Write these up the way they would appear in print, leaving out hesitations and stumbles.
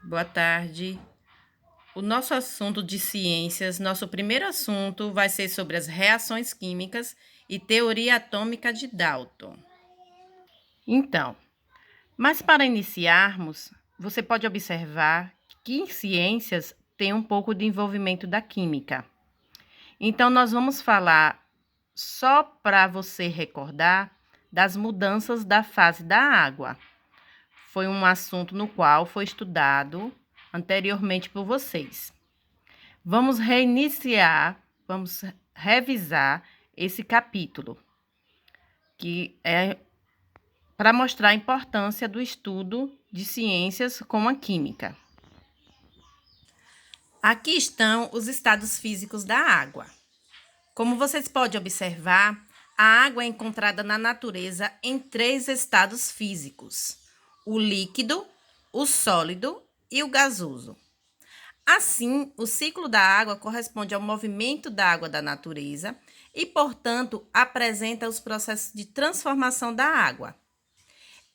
Boa tarde. O nosso assunto de ciências, nosso primeiro assunto vai ser sobre as reações químicas e teoria atômica de Dalton. Então, mas para iniciarmos, você pode observar que em ciências tem um pouco de envolvimento da química. Então, nós vamos falar só para você recordar das mudanças da fase da água. Foi um assunto no qual foi estudado anteriormente por vocês. Vamos vamos revisar esse capítulo, que é para mostrar a importância do estudo de ciências como a química. Aqui estão os estados físicos da água. Como vocês podem observar, a água é encontrada na natureza em 3 estados físicos: o líquido, o sólido e o gasoso. Assim, o ciclo da água corresponde ao movimento da água da natureza e, portanto, apresenta os processos de transformação da água.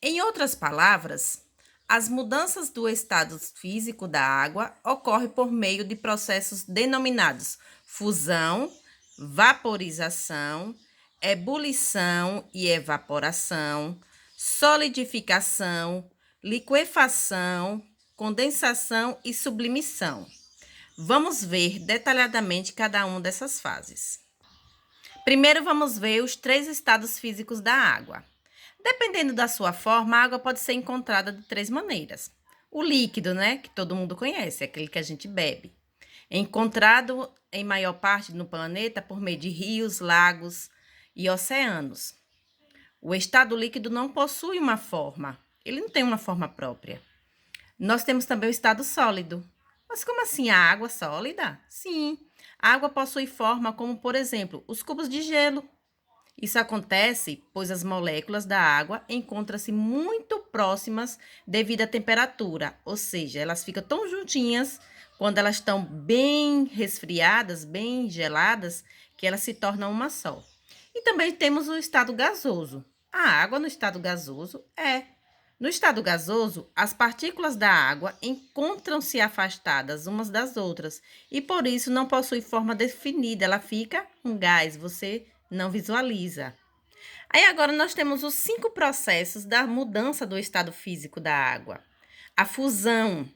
Em outras palavras, as mudanças do estado físico da água ocorrem por meio de processos denominados fusão, vaporização, ebulição e evaporação, solidificação, liquefação, condensação e sublimação. Vamos ver detalhadamente cada uma dessas fases. Primeiro, vamos ver os 3 estados físicos da água. Dependendo da sua forma, a água pode ser encontrada de 3 maneiras. O líquido, que todo mundo conhece, é aquele que a gente bebe. É encontrado em maior parte no planeta por meio de rios, lagos e oceanos. O estado líquido não possui uma forma, ele não tem uma forma própria. Nós temos também o estado sólido. Mas como assim a água sólida? Sim, a água possui forma como, por exemplo, os cubos de gelo. Isso acontece pois as moléculas da água encontram-se muito próximas devido à temperatura, ou seja, elas ficam tão juntinhas quando elas estão bem resfriadas, bem geladas, que elas se tornam uma só. E também temos o estado gasoso. A água no estado gasoso No estado gasoso, as partículas da água encontram-se afastadas umas das outras e por isso não possui forma definida, ela fica um gás, você não visualiza. Aí agora nós temos os 5 processos da mudança do estado físico da água. A fusão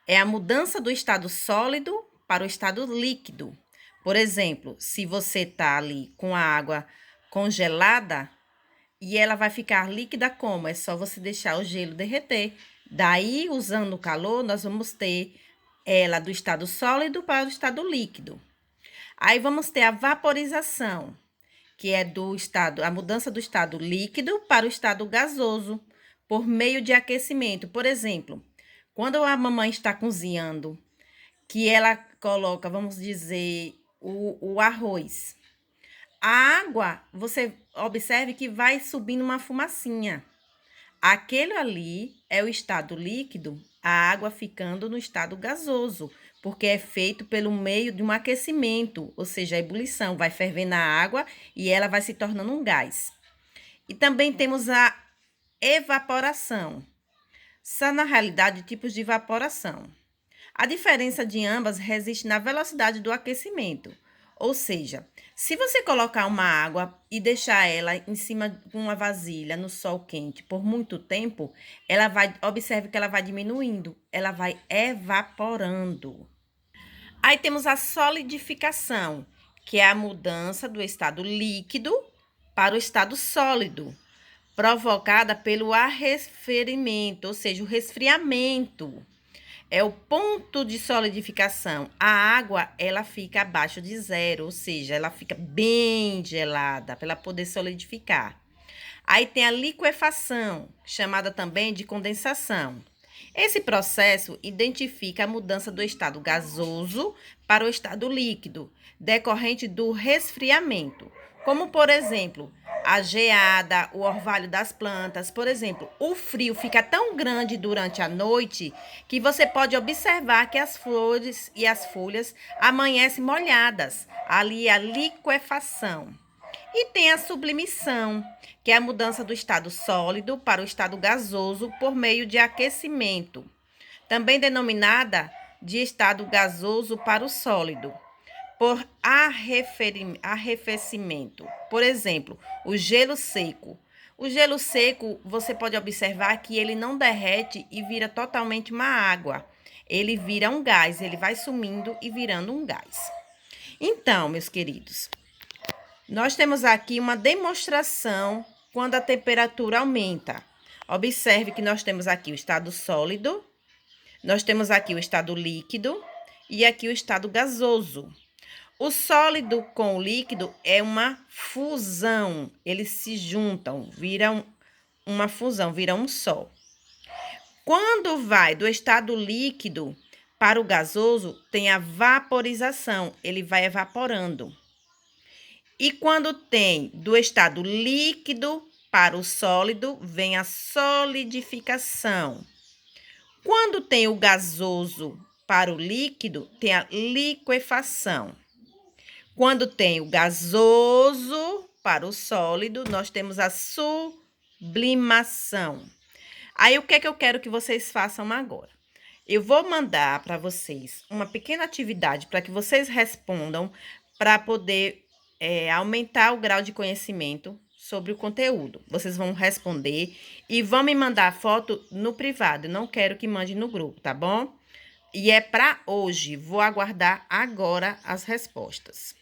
é a mudança do estado sólido para o estado líquido. Por exemplo, se você está ali com a água congelada, e ela vai ficar líquida como? É só você deixar o gelo derreter. Daí, usando o calor, nós vamos ter ela do estado sólido para o estado líquido. Aí vamos ter a vaporização, que é a mudança do estado líquido para o estado gasoso, por meio de aquecimento. Por exemplo, quando a mamãe está cozinhando, que ela coloca, vamos dizer, o arroz. A água, você observe que vai subindo uma fumacinha. Aquele ali é o estado líquido, a água ficando no estado gasoso, porque é feito pelo meio de um aquecimento, ou seja, a ebulição, vai fervendo a água e ela vai se tornando um gás. E também temos a evaporação. São, na realidade, tipos de evaporação. A diferença de ambas reside na velocidade do aquecimento. Ou seja, se você colocar uma água e deixar ela em cima de uma vasilha no sol quente por muito tempo, observe que ela vai diminuindo, ela vai evaporando. Aí temos a solidificação, que é a mudança do estado líquido para o estado sólido, provocada pelo arrefecimento, ou seja, o resfriamento. É o ponto de solidificação. A água, ela fica abaixo de 0, ou seja, ela fica bem gelada para ela poder solidificar. Aí tem a liquefação, chamada também de condensação. Esse processo identifica a mudança do estado gasoso para o estado líquido, decorrente do resfriamento, como, por exemplo, a geada, o orvalho das plantas. Por exemplo, o frio fica tão grande durante a noite que você pode observar que as flores e as folhas amanhecem molhadas. Ali é a liquefação. E tem a sublimação, que é a mudança do estado sólido para o estado gasoso por meio de aquecimento. também denominada de estado gasoso para o sólido, por arrefecimento. Por exemplo, o gelo seco. O gelo seco, você pode observar que ele não derrete e vira totalmente uma água. Ele vira um gás, ele vai sumindo e virando um gás. Então, meus queridos, nós temos aqui uma demonstração quando a temperatura aumenta. Observe que nós temos aqui o estado sólido, nós temos aqui o estado líquido e aqui o estado gasoso. O sólido com o líquido é uma fusão, eles se juntam, viram uma fusão, viram um só. Quando vai do estado líquido para o gasoso, tem a vaporização, ele vai evaporando. E quando tem do estado líquido para o sólido, vem a solidificação. Quando tem o gasoso para o líquido, tem a liquefação. Quando tem o gasoso para o sólido, nós temos a sublimação. Aí, o que é que eu quero que vocês façam agora? Eu vou mandar para vocês uma pequena atividade para que vocês respondam para poder aumentar o grau de conhecimento sobre o conteúdo. Vocês vão responder e vão me mandar foto no privado. Eu não quero que mande no grupo, tá bom? E é para hoje. Vou aguardar agora as respostas.